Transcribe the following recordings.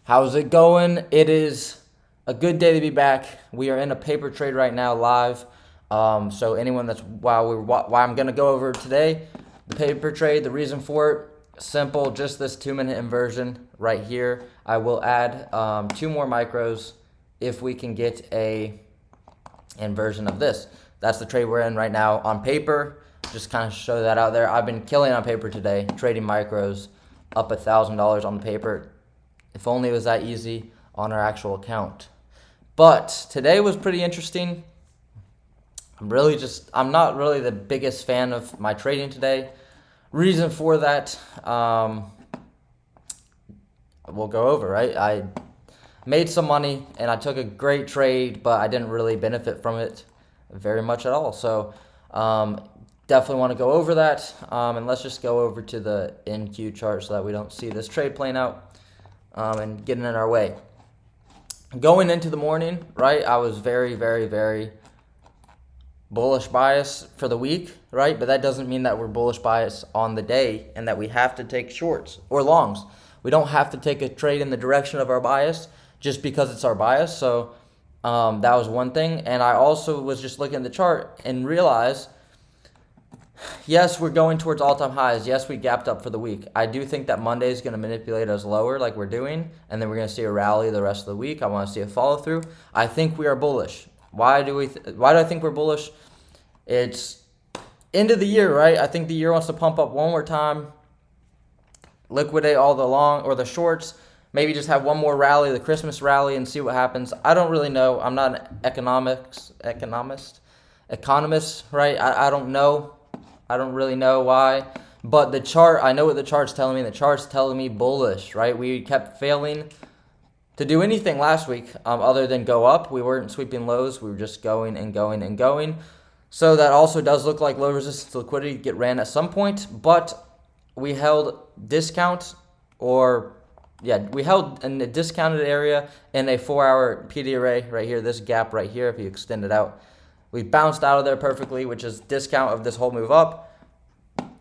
How's it going? It is a good day to be back. We are in a paper trade right now live. So anyone that's why I'm gonna go over today, the paper trade, the reason for it, simple, just this 2-minute inversion right here. I will add 2 more micros if we can get a inversion of this. That's the trade we're in right now on paper. Just kind of show that out there. I've been killing on paper today, trading micros, up $1,000 on the paper. If only it was that easy on our actual account. But today was pretty interesting. I'm not really the biggest fan of my trading today. Reason for that, we'll go over, right? I made some money and I took a great trade, but I didn't really benefit from it very much at all. So definitely want to go over that. And let's just go over to the NQ chart so that we don't see this trade playing out and getting in our way. Going into the morning, right, I was very, very, very bullish bias for the week, right? But that doesn't mean that we're bullish bias on the day and that we have to take shorts or longs. We don't have to take a trade in the direction of our bias just because it's our bias. So that was one thing. And I also was just looking at the chart and realized, yes, we're going towards all-time highs. Yes, we gapped up for the week. I do think that Monday is going to manipulate us lower like we're doing, and then we're going to see a rally the rest of the week. I want to see a follow-through. I think we are bullish. Why do I think we're bullish? It's end of the year, right? I think the year wants to pump up one more time, liquidate all the long or the shorts, maybe just have one more rally, the Christmas rally, and see what happens. I don't really know. I'm not an economist, right? I don't know. I don't really know why, but the chart, I know what the chart's telling me. The chart's telling me bullish, right? We kept failing to do anything last week other than go up. We weren't sweeping lows. We were just going and going and going. So that also does look like low resistance liquidity get ran at some point, but we held discount we held in a discounted area in a 4-hour PD array right here, this gap right here, if you extend it out. We bounced out of there perfectly, which is discount of this whole move up.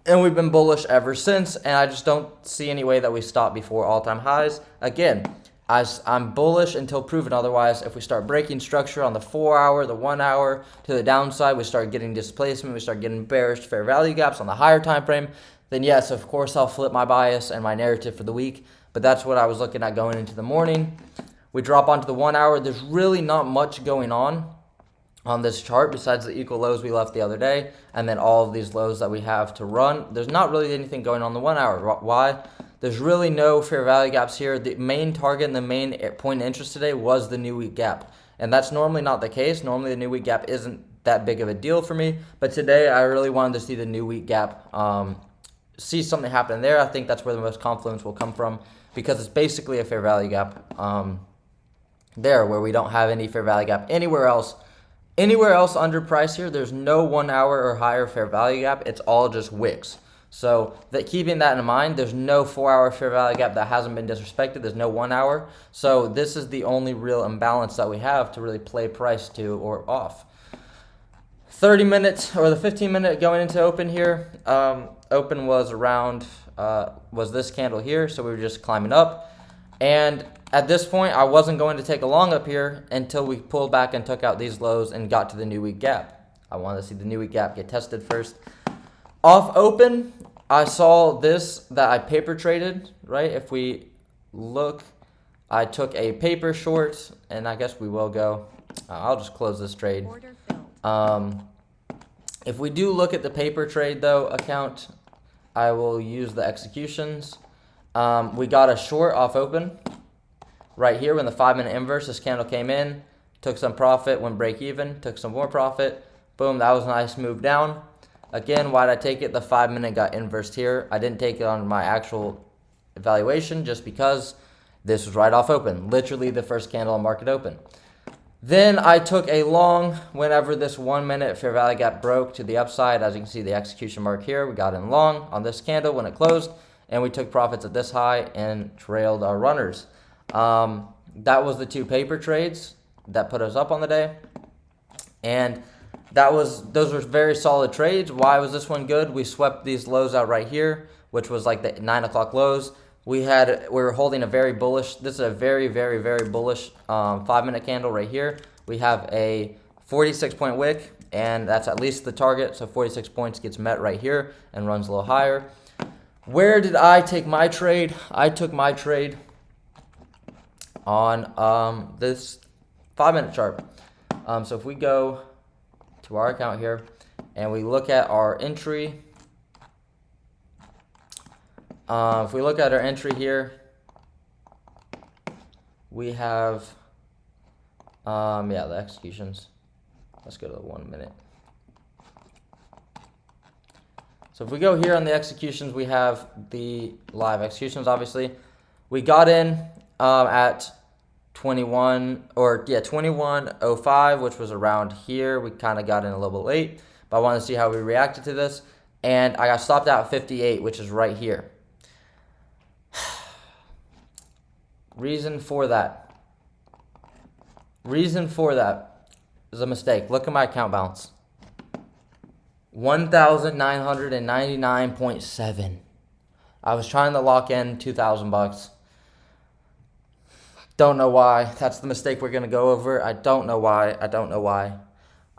And we've been bullish ever since, and I just don't see any way that we stop before all-time highs. Again, I'm bullish until proven otherwise. If we start breaking structure on the 4-hour, the 1-hour to the downside, we start getting displacement, we start getting bearish fair value gaps on the higher time frame, then yes, of course, I'll flip my bias and my narrative for the week. But that's what I was looking at going into the morning. We drop onto the 1-hour. There's really not much going on this chart besides the equal lows we left the other day and then all of these lows that we have to run. There's not really anything going on the 1-hour. Why? There's really no fair value gaps here. The main target and the main point of interest today was the new week gap. And that's normally not the case. Normally the new week gap isn't that big of a deal for me. But today I really wanted to see the new week gap, see something happen there. I think that's where the most confluence will come from because it's basically a fair value gap there where we don't have any fair value gap anywhere else. Anywhere else under price here, there's no 1-hour or higher fair value gap. It's all just wicks. So keeping that in mind, there's no 4-hour fair value gap that hasn't been disrespected. There's no 1-hour. So this is the only real imbalance that we have to really play price to or off. 30 minutes or the 15-minute going into open here. Open was around, was this candle here. So we were just climbing up. And at this point, I wasn't going to take a long up here until we pulled back and took out these lows and got to the new week gap. I wanted to see the new week gap get tested first. Off open, I saw this that I paper traded, right? If we look, I took a paper short, and I guess we will go. I'll just close this trade. If we do look at the paper trade, though, account, I will use the executions. We got a short off open. Right here when the 5-minute inverse, this candle came in, took some profit, went break even, took some more profit. Boom, that was a nice move down. Again, why did I take it? The 5-minute got inversed here. I didn't take it on my actual evaluation just because this was right off open. Literally the first candle on market open. Then I took a long whenever this 1-minute fair value gap broke to the upside. As you can see, the execution mark here, we got in long on this candle when it closed, and we took profits at this high and trailed our runners. That was the 2 paper trades that put us up on the day. And those were very solid trades. Why was this one good? We swept these lows out right here, which was like the 9 o'clock lows. we were holding a very bullish. This is a very, very, very bullish 5-minute candle right here. We have a 46-point wick, and that's at least the target. So 46 points gets met right here and runs a little higher. Where did I take my trade? I took my trade on this 5-minute chart. So if we go to our account here and we look at our entry, if we look at our entry here, we have, the executions. Let's go to the 1 minute. So if we go here on the executions, we have the live executions, obviously. We got in at 21:05, which was around here. We kind of got in a little bit late, but I wanted to see how we reacted to this. And I got stopped out at 58, which is right here. Reason for that is a mistake. Look at my account balance. 1,999.7. I was trying to lock in $2,000. Don't know why. That's the mistake we're gonna go over. I don't know why.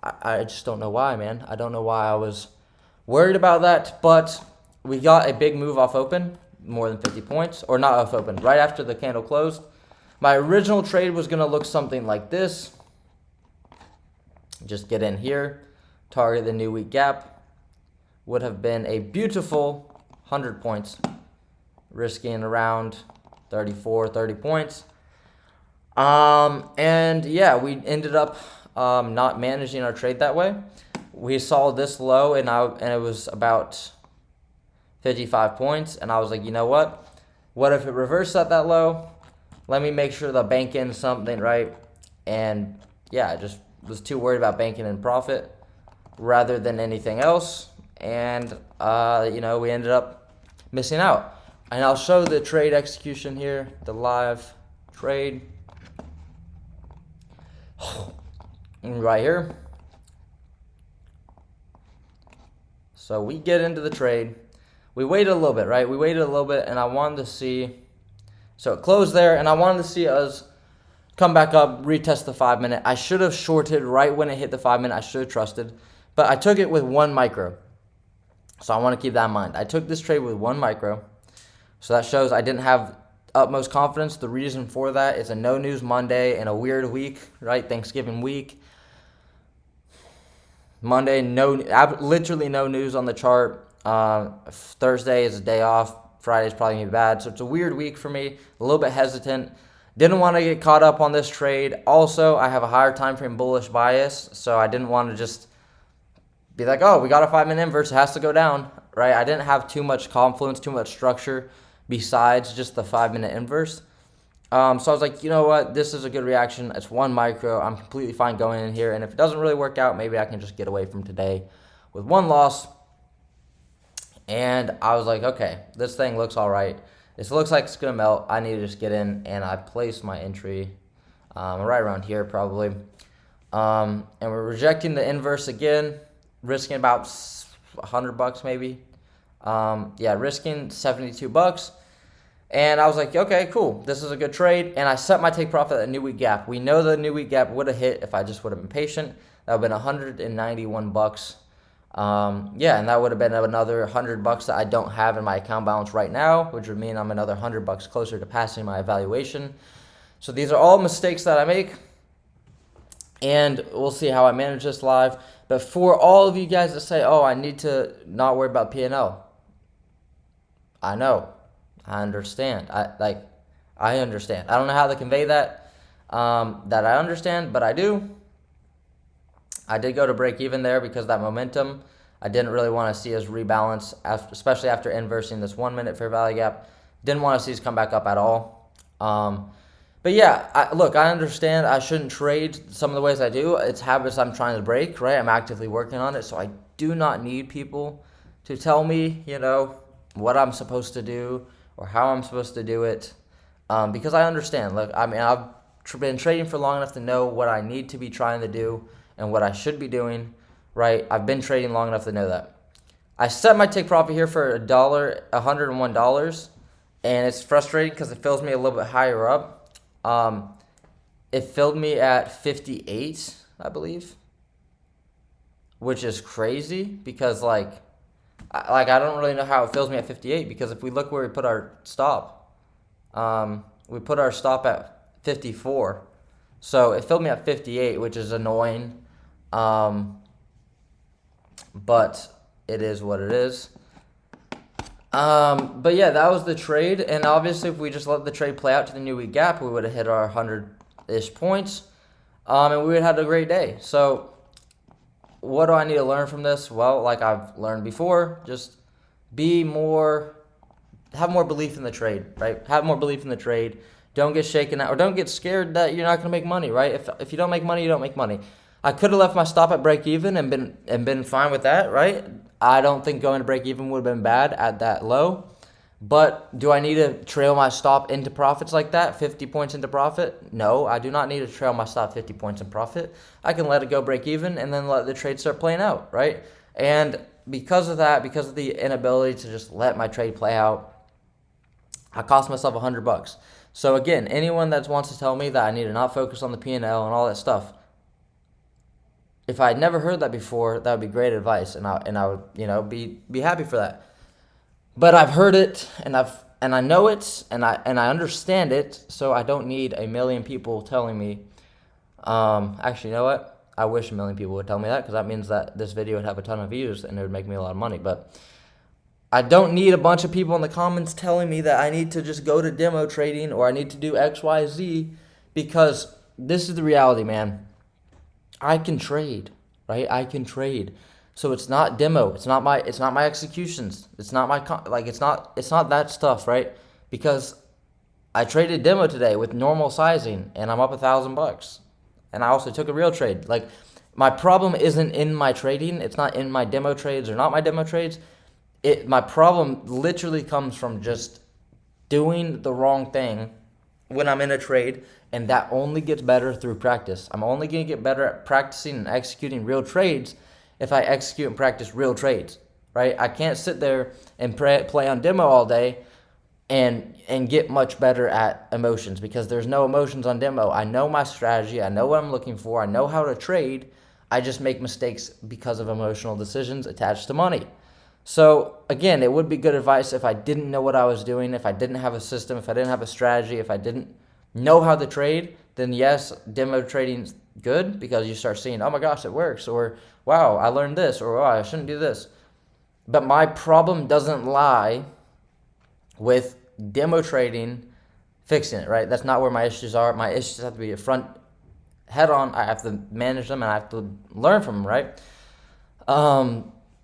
I just don't know why, man. I don't know why I was worried about that. But we got a big move off open, more than 50 points, or not off open, right after the candle closed. My original trade was gonna look something like this. Just get in here, target the new week gap. Would have been a beautiful 100 points, risking around 30 points. And yeah, we ended up not managing our trade that way. We saw this low, and it was about 55 points, and I was like, you know what? What if it reversed at that low? Let me make sure to bank in something, right? And yeah, I just was too worried about banking in profit rather than anything else. And, we ended up missing out. And I'll show the trade execution here, the live trade. Right here. So we get into the trade. We waited a little bit, right? We waited a little bit, and I wanted to see. So it closed there, and I wanted to see us come back up, retest the 5-minute. I should have shorted right when it hit the 5-minute. I should have trusted. But I took it with 1 micro. So I want to keep that in mind. I took this trade with 1 micro. So that shows I didn't have utmost confidence. The reason for that is a no news Monday and a weird week, right? Thanksgiving week. Monday, literally no news on the chart. Thursday is a day off. Friday's probably going to be bad. So it's a weird week for me. A little bit hesitant. Didn't want to get caught up on this trade. Also, I have a higher time frame bullish bias. So I didn't want to just be like, oh, we got a 5-minute inverse. It has to go down, right? I didn't have too much confluence, too much structure besides just the 5-minute inverse. So I was like, you know what? This is a good reaction. It's 1 micro. I'm completely fine going in here. And if it doesn't really work out, maybe I can just get away from today with 1 loss. And I was like, okay, this thing looks all right. This looks like it's going to melt. I need to just get in. And I placed my entry right around here probably. And we're rejecting the inverse again, risking about $100 maybe. Risking $72. And I was like, okay, cool. This is a good trade. And I set my take profit at the new week gap. We know the new week gap would have hit if I just would have been patient. That would have been $191. And that would have been another $100 that I don't have in my account balance right now, which would mean I'm another $100 closer to passing my evaluation. So these are all mistakes that I make. And we'll see how I manage this live. But for all of you guys that say, oh, I need to not worry about P&L. I know. I understand. I understand. I don't know how to convey that I understand, but I do. I did go to break even there because of that momentum. I didn't really want to see us rebalance, especially after inversing this 1-minute fair value gap. Didn't want to see us come back up at all. But yeah, I understand I shouldn't trade some of the ways I do. It's habits I'm trying to break, right? I'm actively working on it, so I do not need people to tell me, what I'm supposed to do or how I'm supposed to do it, because I understand. Look, I've been trading for long enough to know what I need to be trying to do and what I should be doing, right? I've been trading long enough to know that. I set my take profit here for $101, and it's frustrating because it fills me a little bit higher up. It filled me at 58, I believe, which is crazy because I don't really know how it fills me at 58 because if we look where we put our stop, we put our stop at 54, so it filled me at 58, which is annoying, but it is what it is. But yeah, that was the trade, and obviously if we just let the trade play out to the new week gap, we would have hit our 100-ish points, and we would have had a great day. So what do I need to learn from this? Well, like I've learned before, just have more belief in the trade, right? Have more belief in the trade. Don't get shaken out, or don't get scared that you're not going to make money, right? If you don't make money, you don't make money. I could have left my stop at break even and been fine with that, right? I don't think going to break even would have been bad at that low. But do I need to trail my stop into profits like that, 50 points into profit? No, I do not need to trail my stop 50 points in profit. I can let it go break even and then let the trade start playing out, right? And because of that, because of the inability to just let my trade play out, I cost myself $100. So again, anyone that wants to tell me that I need to not focus on the P&L and all that stuff, if I had never heard that before, that would be great advice, and I would be happy for that. But I've heard it, and I know it, and I understand it, so I don't need a million people telling me. Actually, you know what? I wish a million people would tell me that, because that means that this video would have a ton of views and it would make me a lot of money. But I don't need a bunch of people in the comments telling me that I need to just go to demo trading or I need to do X, Y, Z, because this is the reality, man. I can trade, right? I can trade. So it's not demo. It's not my executions. It's not my it's not that stuff, right? Because I traded demo today with normal sizing and I'm up $1,000. And I also took a real trade. Like, my problem isn't in my trading. It's not in my demo trades or not my demo trades. My problem literally comes from just doing the wrong thing when I'm in a trade, and that only gets better through practice. I'm only going to get better at practicing and executing real trades if I execute and practice real trades, right? I can't sit there and play on demo all day and get much better at emotions, because there's no emotions on demo. I know my strategy. I know what I'm looking for. I know how to trade. I just make mistakes because of emotional decisions attached to money. So again, it would be good advice if I didn't know what I was doing, if I didn't have a system, if I didn't have a strategy, if I didn't know how to trade, then yes, demo trading's good, because you start seeing, oh my gosh, it works, or wow, I learned this, or wow, I shouldn't do this. But my problem doesn't lie with demo trading fixing it, right? That's not where my issues are. My issues have to be front head on. I have to manage them and I have to learn from them, right?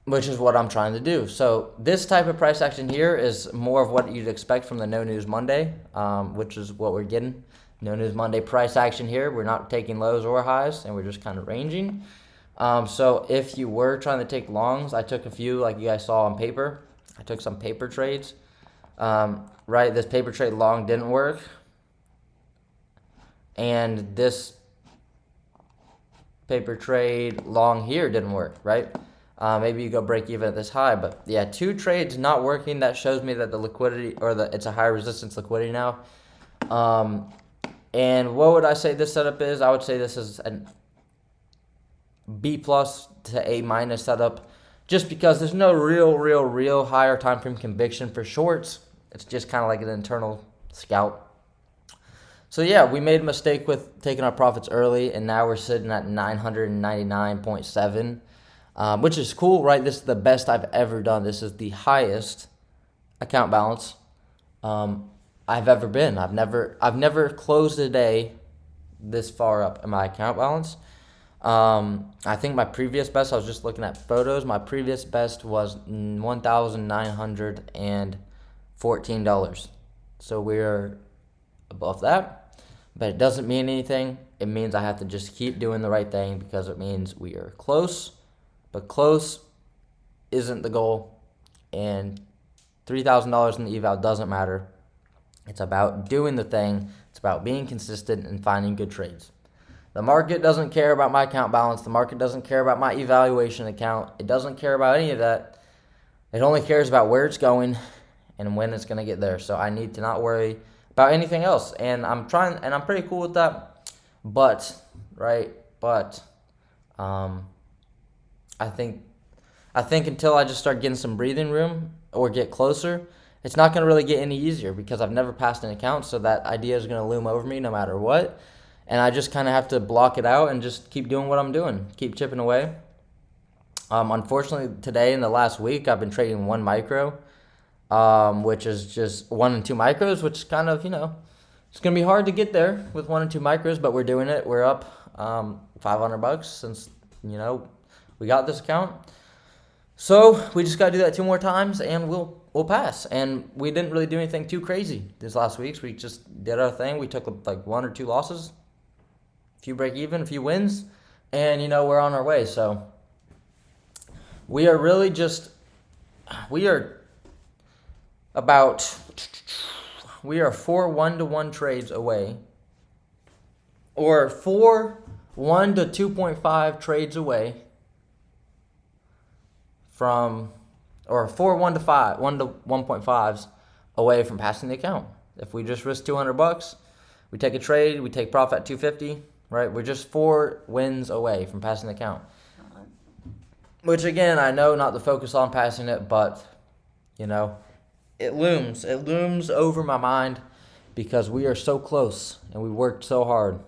Which is what I'm trying to do. So this type of price action here is more of what you'd expect from the No News Monday, which is what we're getting. No News Monday price action here. We're not taking lows or highs, and we're just kind of ranging. So if you were trying to take longs, I took a few like you guys saw on paper. I took some paper trades. Right, this paper trade long didn't work. And this paper trade long here didn't work, right? Maybe you go break even at this high, but yeah, 2 trades not working. That shows me that the liquidity, or it's a high resistance liquidity now. And what would I say this setup is? I would say this is an B+ to A- setup, just because there's no real higher time frame conviction for shorts. It's just kind of like an internal scout. So yeah, we made a mistake with taking our profits early, and now we're sitting at 999.7. Which is cool, right? This is the best I've ever done. This is the highest account balance I've ever been. I've never closed a day this far up in my account balance. I think my previous best, I was just looking at photos, my previous best was $1,914. So we're above that, but it doesn't mean anything. It means I have to just keep doing the right thing, because it means we are close. But close isn't the goal, and $3,000 in the eval doesn't matter. It's about doing the thing. It's about being consistent and finding good trades. The market doesn't care about my account balance. The market doesn't care about my evaluation account. It doesn't care about any of that. It only cares about where it's going and when it's gonna get there. So I need to not worry about anything else, and I'm pretty cool with that. But I think until I just start getting some breathing room or get closer, it's not going to really get any easier because I've never passed an account, so that idea is going to loom over me no matter what. And I just kind of have to block it out and just keep doing what I'm doing, keep chipping away. Unfortunately, today in the last week, I've been trading 1 micro, which is just 1 and 2 micros, which is kind of, it's going to be hard to get there with 1 and 2 micros, but we're doing it. We're up $500 since, we got this account. So we just got to do that 2 more times, and we'll pass. And we didn't really do anything too crazy this last week. We just did our thing. We took like 1 or 2 losses, a few break even, a few wins, and we're on our way. So we are really we are 4 1-to-1 trades away, or 4 1 to 2.5 trades away from, or 4 1 to 1.5s away from passing the account. If we just risk $200, we take a trade, we take profit at 250, right? We're just 4 wins away from passing the account. Which again, I know not to focus on passing it, but it looms over my mind because we are so close and we worked so hard.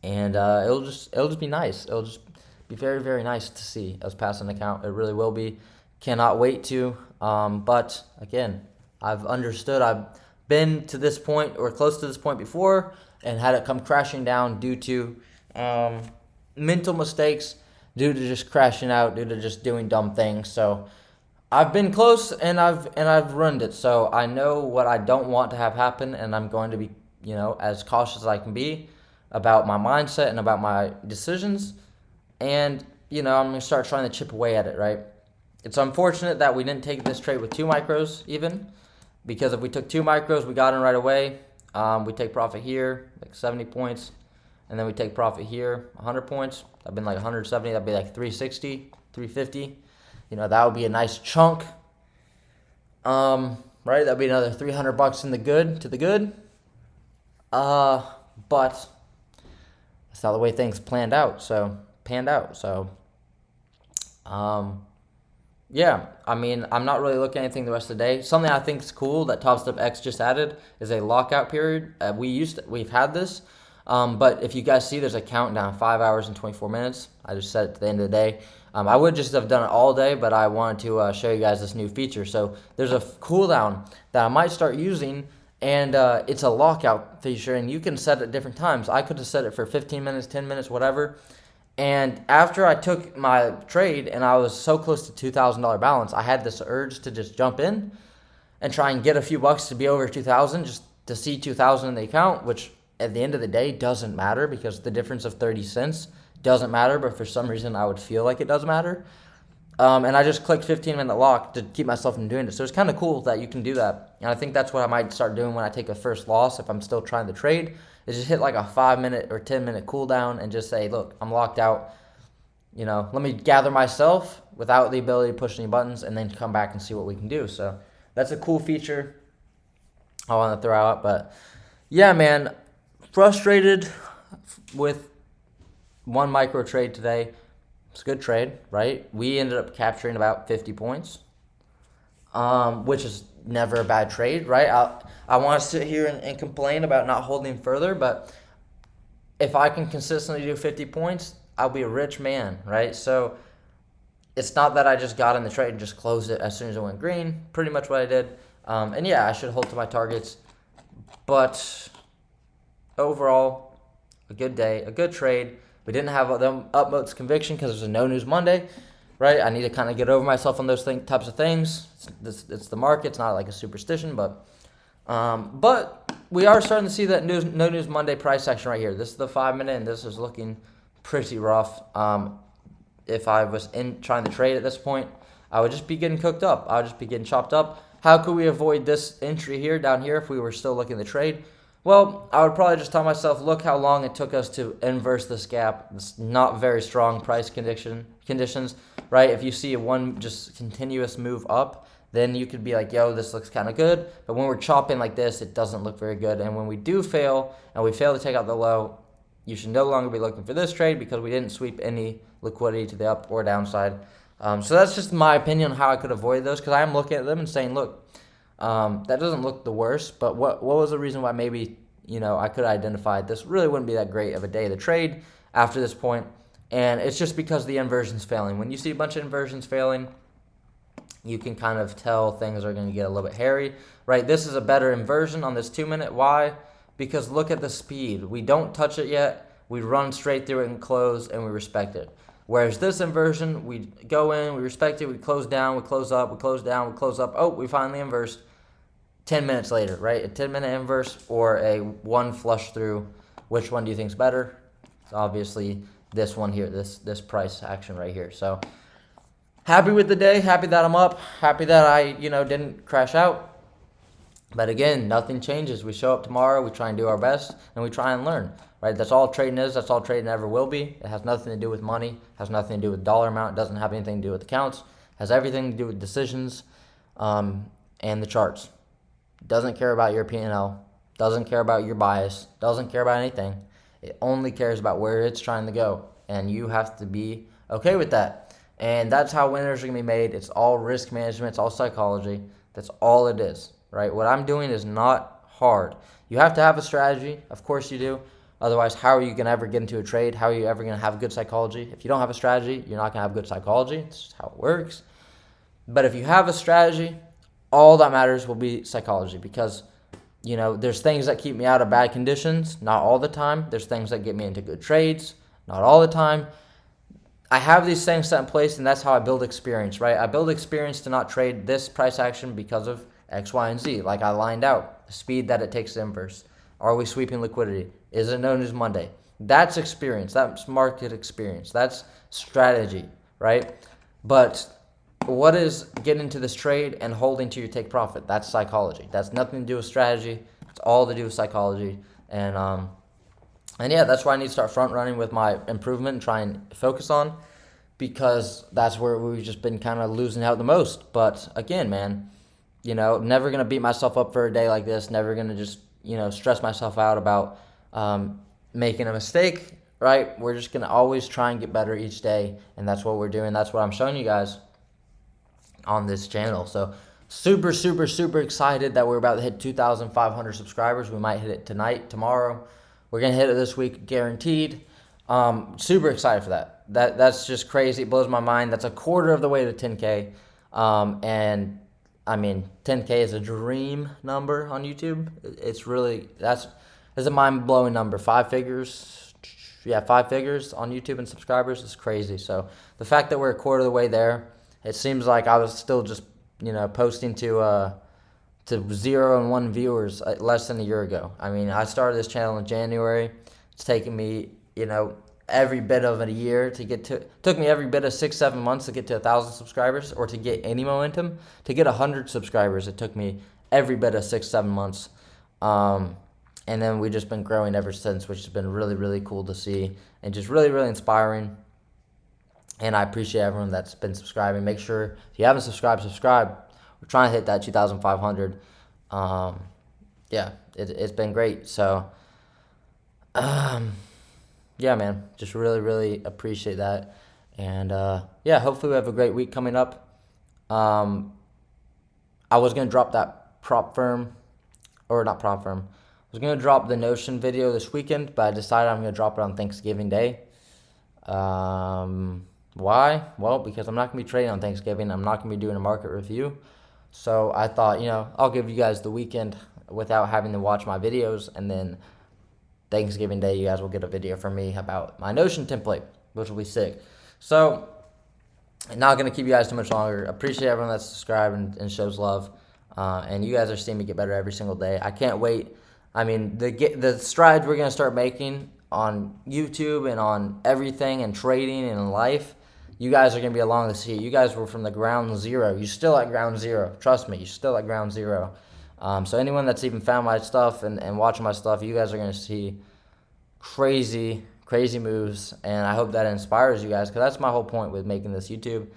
And it'll just be nice. It'll just be very, very nice to see us pass an account. It really will be. Cannot wait to. But again, I've understood. I've been to this point or close to this point before and had it come crashing down due to mental mistakes, due to just crashing out, due to just doing dumb things. So I've been close and I've ruined it. So I know what I don't want to have happen, and I'm going to be as cautious as I can be about my mindset and about my decisions. And, I'm going to start trying to chip away at it, right? It's unfortunate that we didn't take this trade with 2 micros even, because if we took 2 micros, we got in right away. We take profit here, like 70 points, and then we take profit here, 100 points. That'd been like 170. That'd be like 360, 350. That would be a nice chunk. Right? That'd be another $300 in the good. But that's not the way things panned out. So, yeah. I mean, I'm not really looking at anything the rest of the day. Something I think is cool that Top Step X just added is a lockout period. We've had this, but if you guys see, there's a countdown, 5 hours and 24 minutes. I just set it to the end of the day. I would just have done it all day, but I wanted to show you guys this new feature. So there's a cooldown that I might start using, and it's a lockout feature, and you can set it at different times. I could have set it for 15 minutes, 10 minutes, whatever. And after I took my trade and I was so close to $2,000 balance, I had this urge to just jump in and try and get a few bucks to be over 2,000, just to see 2,000 in the account, which at the end of the day doesn't matter because the difference of 30 cents doesn't matter, but for some reason I would feel like it does matter. And I just clicked 15-minute lock to keep myself from doing it. So it's kind of cool that you can do that. And I think that's what I might start doing when I take a first loss if I'm still trying to trade, is just hit like a 5-minute or 10-minute cooldown and just say, look, I'm locked out. Let me gather myself without the ability to push any buttons and then come back and see what we can do. So that's a cool feature I want to throw out. But yeah, man, frustrated with 1 micro trade today. It's a good trade, right? We ended up capturing about 50 points, which is never a bad trade, right? I want to sit here and complain about not holding further, but if I can consistently do 50 points, I'll be a rich man, right? So it's not that I just got in the trade and just closed it as soon as it went green. Pretty much what I did. And yeah, I should hold to my targets. But overall, a good day, a good trade. We didn't have the utmost conviction because it was a no news Monday, right? I need to kind of get over myself on those types of things. It's the market. It's not like a superstition, but we are starting to see that no news Monday price action right here. This is the 5-minute, and this is looking pretty rough. If I was trying to trade at this point, I would just be getting cooked up. I would just be getting chopped up. How could we avoid this entry here, down here, if we were still looking to trade? Well, I would probably just tell myself, look how long it took us to inverse this gap. It's not very strong price conditions, right? If you see one just continuous move up, then you could be like, yo, this looks kind of good. But when we're chopping like this, it doesn't look very good. And when we do fail, and we fail to take out the low, you should no longer be looking for this trade because we didn't sweep any liquidity to the up or downside. So that's just my opinion on how I could avoid those, because I am looking at them and saying, look, that doesn't look the worst, but what was the reason why maybe, I could identify this really wouldn't be that great of a day to trade after this point. And it's just because the inversion's failing. When you see a bunch of inversions failing, you can kind of tell things are going to get a little bit hairy, right? This is a better inversion on this 2 minute. Why? Because look at the speed. We don't touch it yet. We run straight through it and close, and we respect it. Whereas this inversion, we go in, we respect it, we close down, we close up, we close down, we close up. Oh, we finally inversed 10 minutes later, right? A 10-minute inverse or a one flush through. Which one do you think is better? It's obviously this one here, this price action right here. So happy with the day, happy that I'm up, happy that I, didn't crash out. But again, nothing changes. We show up tomorrow, we try and do our best, and we try and learn, right? That's all trading is. That's all trading ever will be. It has nothing to do with money, has nothing to do with dollar amount, it doesn't have anything to do with accounts, it has everything to do with decisions and the charts. Doesn't care about your P&L, doesn't care about your bias, doesn't care about anything. It only cares about where it's trying to go, and you have to be okay with that. And that's how winners are going to be made. It's all risk management. It's all psychology. That's all it is, right? What I'm doing is not hard. You have to have a strategy. Of course you do. Otherwise, how are you going to ever get into a trade? How are you ever going to have good psychology? If you don't have a strategy, you're not going to have good psychology. It's just how it works. But if you have a strategy, all that matters will be psychology, because there's things that keep me out of bad conditions, not all the time. There's things that get me into good trades, not all the time. I have these things set in place, and that's how I build experience, right? I build experience to not trade this price action because of X, Y, and Z. Like I lined out the speed that it takes to inverse. Are we sweeping liquidity? Is it known as Monday? That's experience. That's market experience. That's strategy, right? But what is getting into this trade and holding to your take profit? That's psychology. That's nothing to do with strategy. It's all to do with psychology. And yeah, that's why I need to start front running with my improvement and try and focus on, because that's where we've just been kind of losing out the most. But again, man, never going to beat myself up for a day like this. Never going to just, stress myself out about making a mistake, right? We're just going to always try and get better each day. And that's what we're doing. That's what I'm showing you guys on this channel. So super, super, super excited that we're about to hit 2,500 subscribers. We might hit it tonight, tomorrow. We're going to hit it this week, guaranteed. Super excited for that. That's just crazy. It blows my mind. That's a quarter of the way to 10K. And I mean, 10K is a dream number on YouTube. It's really, that's a mind-blowing number. 5 figures. Yeah, 5 figures on YouTube and subscribers is crazy. So the fact that we're a quarter of the way there, it seems like I was still just, posting to 0 and 1 viewers less than a year ago. I mean, I started this channel in January. It's taken me, every bit of a year to get to. It took me every bit of 6-7 months to get to 1,000 subscribers, or to get any momentum. To get 100 subscribers, it took me every bit of 6-7 months. And then we've just been growing ever since, which has been really, really cool to see, and just really, really inspiring. And I appreciate everyone that's been subscribing. Make sure, if you haven't subscribed, subscribe. We're trying to hit that 2,500. Yeah, it's been great. So, yeah, man, just really, really appreciate that. And, yeah, hopefully we have a great week coming up. I was going to drop that prop firm, or not prop firm. I was going to drop the Notion video this weekend, but I decided I'm going to drop it on Thanksgiving Day. Why? Well, because I'm not going to be trading on Thanksgiving. I'm not going to be doing a market review. So I thought, I'll give you guys the weekend without having to watch my videos, and then Thanksgiving Day, you guys will get a video from me about my Notion template, which will be sick. So, not going to keep you guys too much longer. Appreciate everyone that's subscribed and shows love. And you guys are seeing me get better every single day. I can't wait. I mean, the strides we're going to start making on YouTube and on everything and trading and in life, you guys are going to be along to see. You guys were from the ground zero. You're still at ground zero. Trust me, you're still at ground zero. So anyone that's even found my stuff and watching my stuff, you guys are going to see crazy, crazy moves. And I hope that inspires you guys, because that's my whole point with making this YouTube,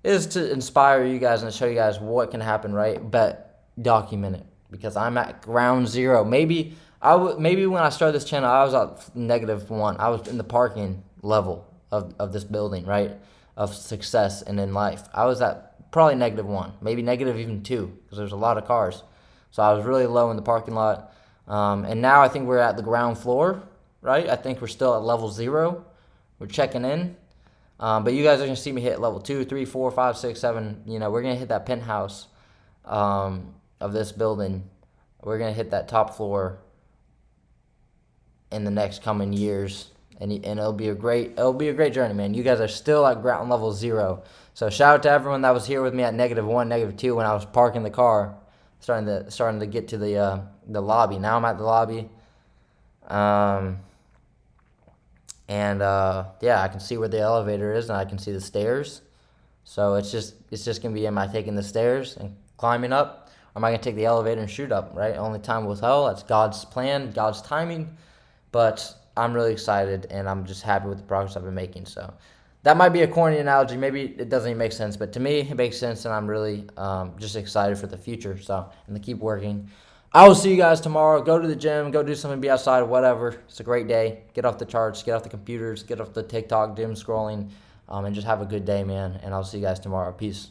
is to inspire you guys and to show you guys what can happen, right? But document it because I'm at ground zero. Maybe when I started this channel, I was at -1. I was in the parking level of this building, right? Of success and in life. I was at probably -1, maybe negative even 2, because there's a lot of cars. So I was really low in the parking lot. And now I think we're at the ground floor, right? I think we're still at level 0. We're checking in. But you guys are going to see me hit level 2, 3, 4, 5, 6, 7. You know, we're going to hit that penthouse of this building. We're going to hit that top floor in the next coming years. And it'll be a great journey, man. You guys are still at ground level 0. So shout out to everyone that was here with me at -1, -2 when I was parking the car, starting to get to the lobby. Now I'm at the lobby. Yeah, I can see where the elevator is, and I can see the stairs. So it's just gonna be, am I taking the stairs and climbing up, or am I gonna take the elevator and shoot up? Right? Only time will tell. That's God's plan, God's timing. But I'm really excited, and I'm just happy with the progress I've been making. So that might be a corny analogy. Maybe it doesn't even make sense, but to me, it makes sense, and I'm really just excited for the future. So, and to keep working. I will see you guys tomorrow. Go to the gym, go do something, be outside, whatever. It's a great day. Get off the charts, get off the computers, get off the TikTok, doom scrolling, and just have a good day, man. And I'll see you guys tomorrow. Peace.